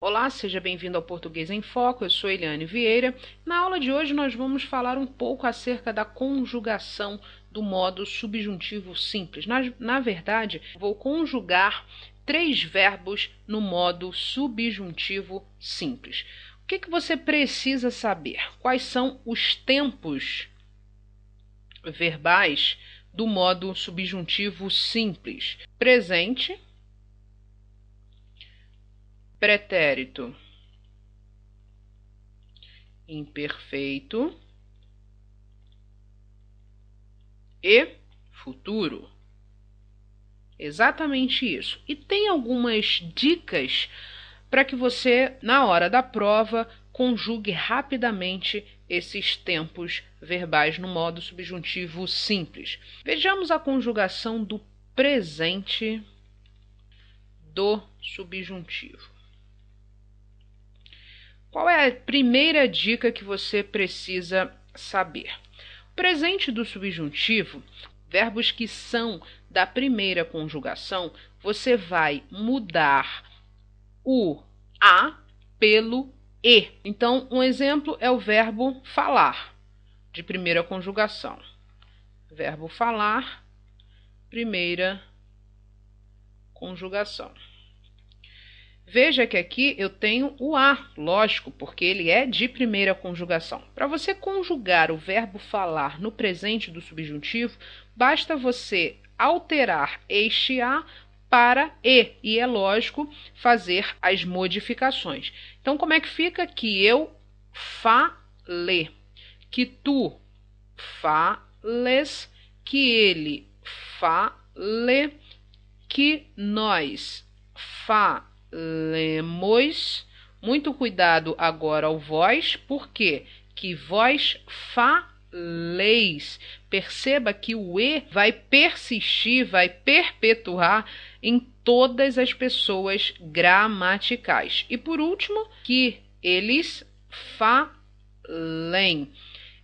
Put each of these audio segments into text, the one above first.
Olá, seja bem-vindo ao Português em Foco, eu sou Eliane Vieira. Na aula de hoje nós vamos falar um pouco acerca da conjugação do modo subjuntivo simples. Na verdade, vou conjugar 3 verbos no modo subjuntivo simples. O que você precisa saber? Quais são os tempos verbais do modo subjuntivo simples? Presente, pretérito imperfeito e futuro. Exatamente isso. E tem algumas dicas para que você, na hora da prova, conjugue rapidamente esses tempos verbais no modo subjuntivo simples. Vejamos a conjugação do presente do subjuntivo. Qual é a primeira dica que você precisa saber? O presente do subjuntivo, verbos que são da primeira conjugação, você vai mudar o A pelo E. Então, um exemplo é o verbo falar, de primeira conjugação. Verbo falar, primeira conjugação. Veja que aqui eu tenho o A, lógico, porque ele é de primeira conjugação. Para você conjugar o verbo falar no presente do subjuntivo, basta você alterar este A para E, é lógico fazer as modificações. Então, como é que fica? Que eu fale, que tu fales, que ele fale, que nós falemos. Muito cuidado agora ao vós, porque que vós faleis. Perceba que o E vai persistir, vai perpetuar em todas as pessoas gramaticais. E por último, que eles falem.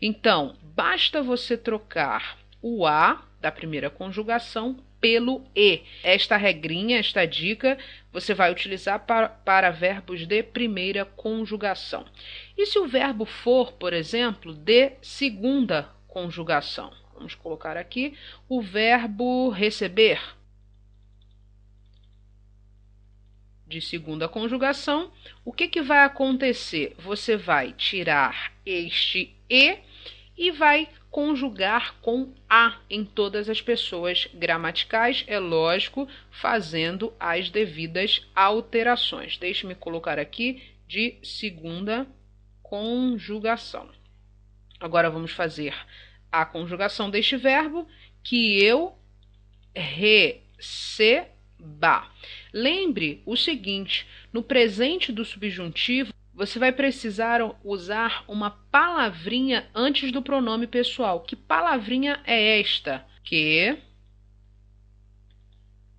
Então, basta você trocar o A da primeira conjugação pelo E. Esta regrinha, esta dica, você vai utilizar para verbos de primeira conjugação. E se o verbo for, por exemplo, de segunda conjugação? Vamos colocar aqui o verbo receber. De segunda conjugação, o que vai acontecer? Você vai tirar este e vai conjugar com A em todas as pessoas gramaticais, é lógico, fazendo as devidas alterações. Deixe-me colocar aqui de segunda conjugação. Agora vamos fazer a conjugação deste verbo, que eu receba. Lembre o seguinte, no presente do subjuntivo, você vai precisar usar uma palavrinha antes do pronome pessoal. Que palavrinha é esta? Que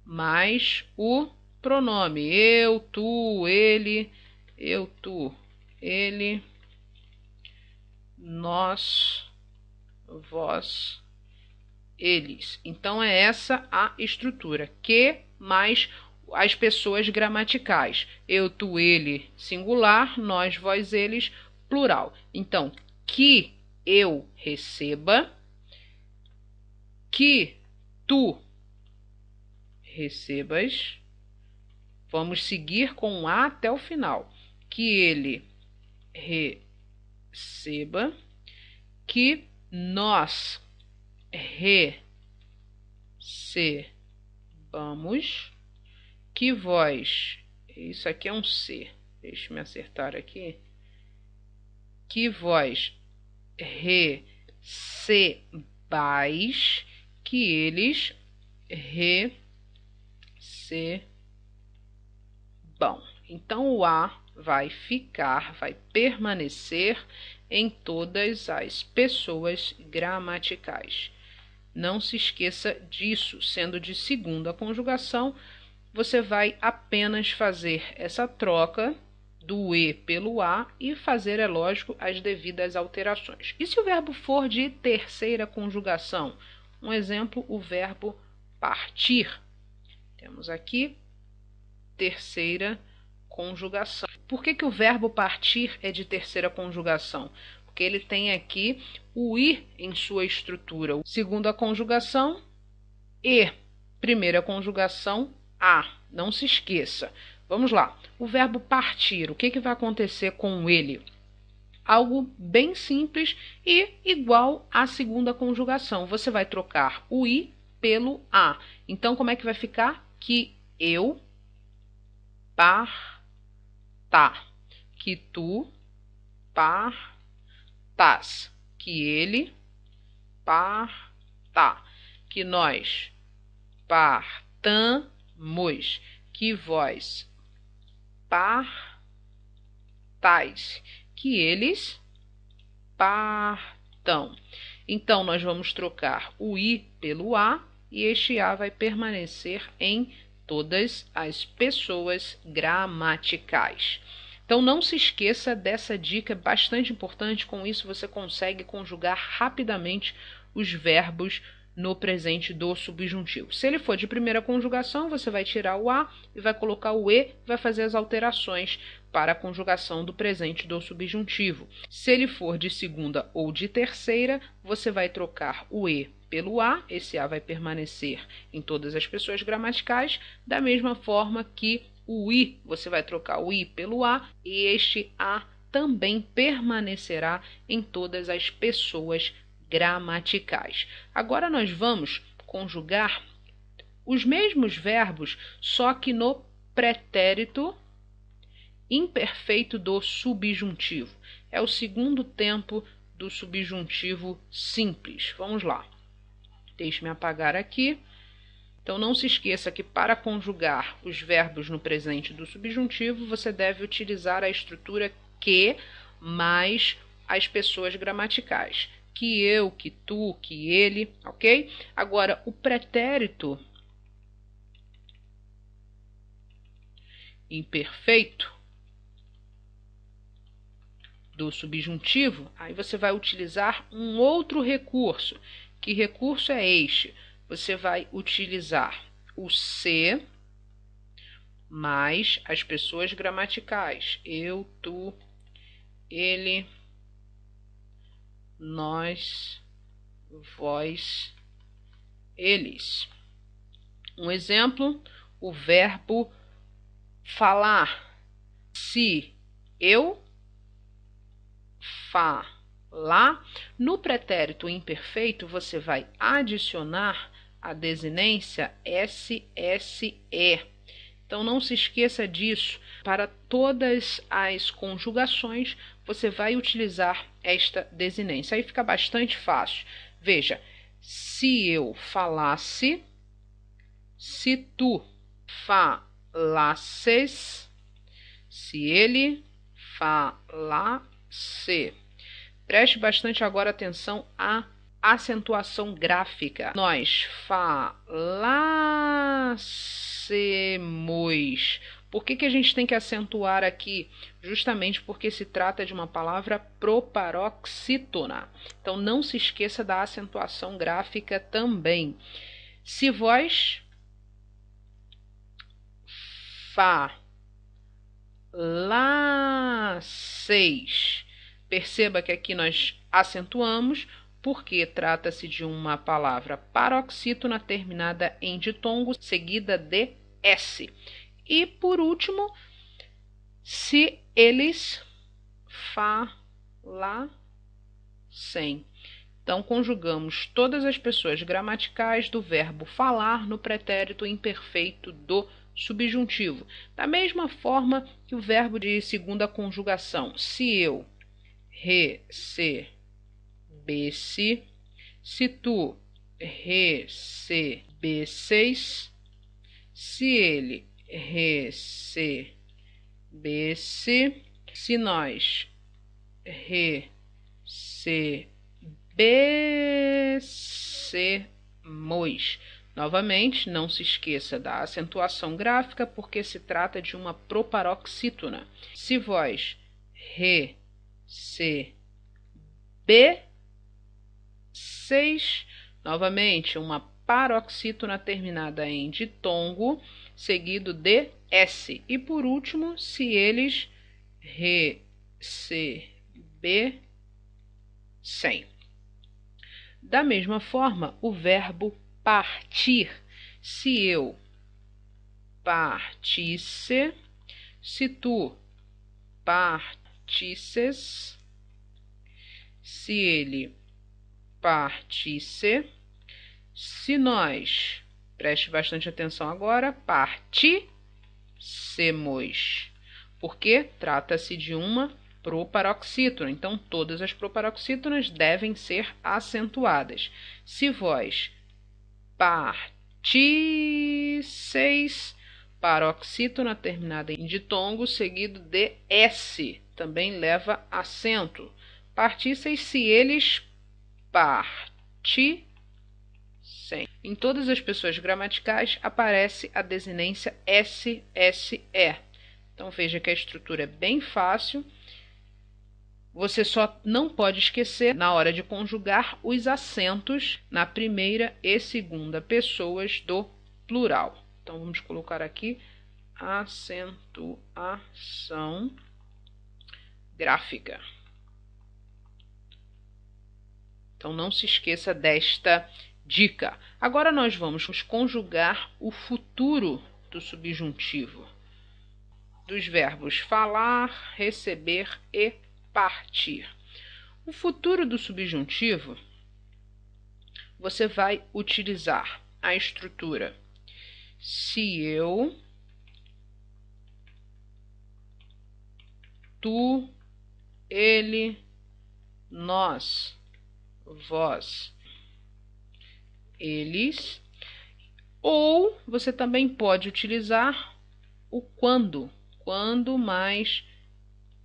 mais o pronome. Eu, tu, ele, nós, vós, eles. Então, é essa a estrutura. Que mais as pessoas gramaticais. Eu, tu, ele, singular, nós, vós, eles, plural. Então, que eu receba, que tu recebas. Vamos seguir com A até o final. Que ele receba, que nós recebamos, que vós, isso aqui é um C, deixa-me acertar aqui, que vós recebais, que eles recebam. Então, o A vai ficar, vai permanecer em todas as pessoas gramaticais. Não se esqueça disso, sendo de segunda conjugação, você vai apenas fazer essa troca do E pelo A e fazer, é lógico, as devidas alterações. E se o verbo for de terceira conjugação? Um exemplo, o verbo partir. Temos aqui terceira conjugação. Por que o verbo partir é de terceira conjugação? Porque ele tem aqui o ir em sua estrutura. Segunda conjugação, e. Primeira conjugação, a. Não se esqueça. Vamos lá. O verbo partir, o que vai acontecer com ele? Algo bem simples e igual à segunda conjugação. Você vai trocar o i pelo a. Então, como é que vai ficar? Que eu parta, que tu partas, que ele parta, que nós partamos, que vós partais, que eles partam. Então, nós vamos trocar o i pelo a e este a vai permanecer em todas as pessoas gramaticais. Então, não se esqueça dessa dica, é bastante importante. Com isso, você consegue conjugar rapidamente os verbos no presente do subjuntivo. Se ele for de primeira conjugação, você vai tirar o a e vai colocar o e, vai fazer as alterações para a conjugação do presente do subjuntivo. Se ele for de segunda ou de terceira, você vai trocar o e pelo a, esse a vai permanecer em todas as pessoas gramaticais, da mesma forma que o i, você vai trocar o i pelo a e este a também permanecerá em todas as pessoas gramaticais. Agora nós vamos conjugar os mesmos verbos, só que no pretérito imperfeito do subjuntivo. É o segundo tempo do subjuntivo simples. Vamos lá. Deixe-me apagar aqui. Então, não se esqueça que para conjugar os verbos no presente do subjuntivo, você deve utilizar a estrutura que mais as pessoas gramaticais. Que eu, que tu, que ele, ok? Agora, o pretérito imperfeito do subjuntivo, aí você vai utilizar um outro recurso. Que recurso é este? Você vai utilizar o se mais as pessoas gramaticais. Eu, tu, ele, nós, vós, eles. Um exemplo, o verbo falar. Se eu falar, no pretérito imperfeito você vai adicionar a desinência SSE. Então não se esqueça disso. Para todas as conjugações, você vai utilizar esta desinência. Aí fica bastante fácil. Veja, se eu falasse, se tu falasses, se ele falasse. Preste bastante agora atenção à acentuação gráfica. Nós falássemos. Por que a gente tem que acentuar aqui? Justamente porque se trata de uma palavra proparoxítona. Então, não se esqueça da acentuação gráfica também. Se vós falasseis. Perceba que aqui nós acentuamos, porque trata-se de uma palavra paroxítona terminada em ditongo, seguida de S. E, por último, se eles falassem. Então, conjugamos todas as pessoas gramaticais do verbo falar no pretérito imperfeito do subjuntivo. Da mesma forma que o verbo de segunda conjugação. Se eu recebesse, se tu recebesses, se ele recebesse, se nós recebêssemos. Novamente, não se esqueça da acentuação gráfica, porque se trata de uma proparoxítona. Se vós recebesseis, novamente, uma paroxítona terminada em ditongo, seguido de S. E por último, se eles recebessem. Da mesma forma, o verbo partir. Se eu partisse, se tu partisses, se ele partisse, se nós, preste bastante atenção agora, partíssemos, porque trata-se de uma proparoxítona, então todas as proparoxítonas devem ser acentuadas. Se vós partisseis, paroxítona terminada em ditongo, seguido de S, também leva acento. Partisseis, se eles partissem. Em todas as pessoas gramaticais aparece a desinência SSE. Então veja que a estrutura é bem fácil. Você só não pode esquecer, na hora de conjugar, os acentos na primeira e segunda pessoas do plural. Então vamos colocar aqui acentuação gráfica. Então não se esqueça desta dica. Agora nós vamos conjugar o futuro do subjuntivo, dos verbos falar, receber e partir. O futuro do subjuntivo, você vai utilizar a estrutura se eu, tu, ele, nós, vós, eles, ou você também pode utilizar o quando mais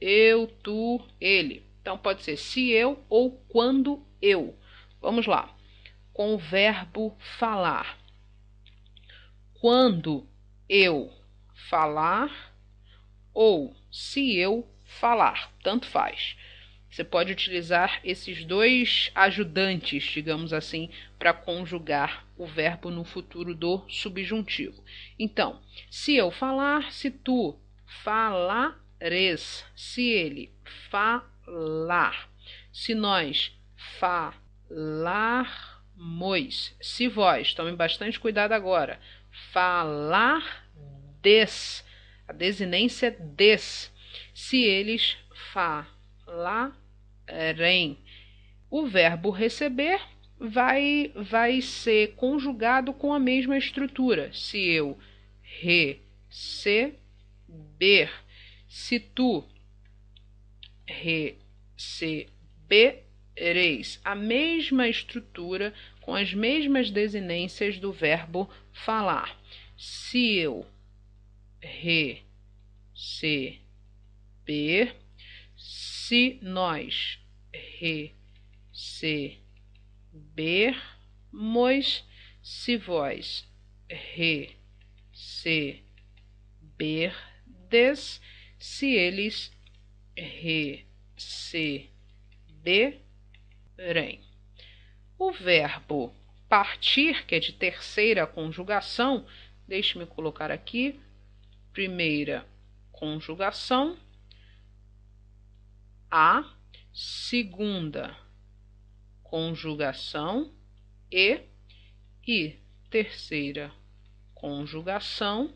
eu, tu, ele. Então pode ser se eu ou quando eu. Vamos lá. Com o verbo falar. Quando eu falar ou se eu falar, tanto faz. Você pode utilizar esses dois ajudantes, digamos assim, para conjugar o verbo no futuro do subjuntivo. Então, se eu falar, se tu falares, se ele falar, se nós falarmos, se vós, tomem bastante cuidado agora, falardes, a desinência des, se eles falarem. O verbo receber vai ser conjugado com a mesma estrutura. Se eu receber, se tu recebereis, a mesma estrutura com as mesmas desinências do verbo falar. Se eu receber, se nós recebermos, se vós receberdes, se eles receberem. O verbo partir, que é de terceira conjugação, deixe-me colocar aqui, primeira conjugação, a, segunda conjugação, e terceira conjugação.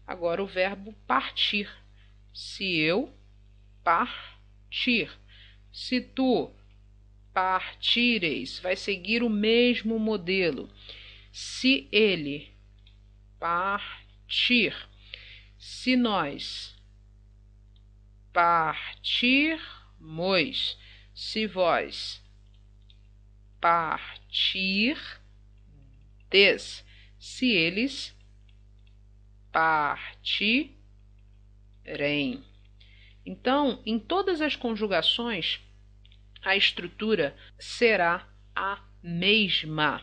Agora o verbo partir. Se eu partir, se tu partires, vai seguir o mesmo modelo. Se ele partir, se nós partirmos, se vós partirdes, se eles partirem. Então, em todas as conjugações, a estrutura será a mesma.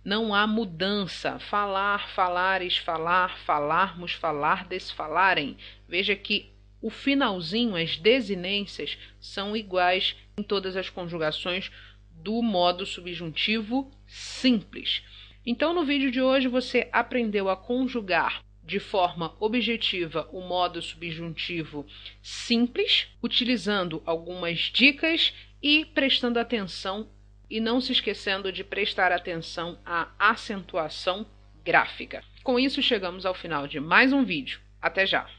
Não há mudança. Falar, falares, falar, falarmos, falardes, falarem. Veja que o finalzinho, as desinências, são iguais em todas as conjugações do modo subjuntivo simples. Então, no vídeo de hoje, você aprendeu a conjugar de forma objetiva o modo subjuntivo simples, utilizando algumas dicas e prestando atenção e não se esquecendo de prestar atenção à acentuação gráfica. Com isso, chegamos ao final de mais um vídeo. Até já!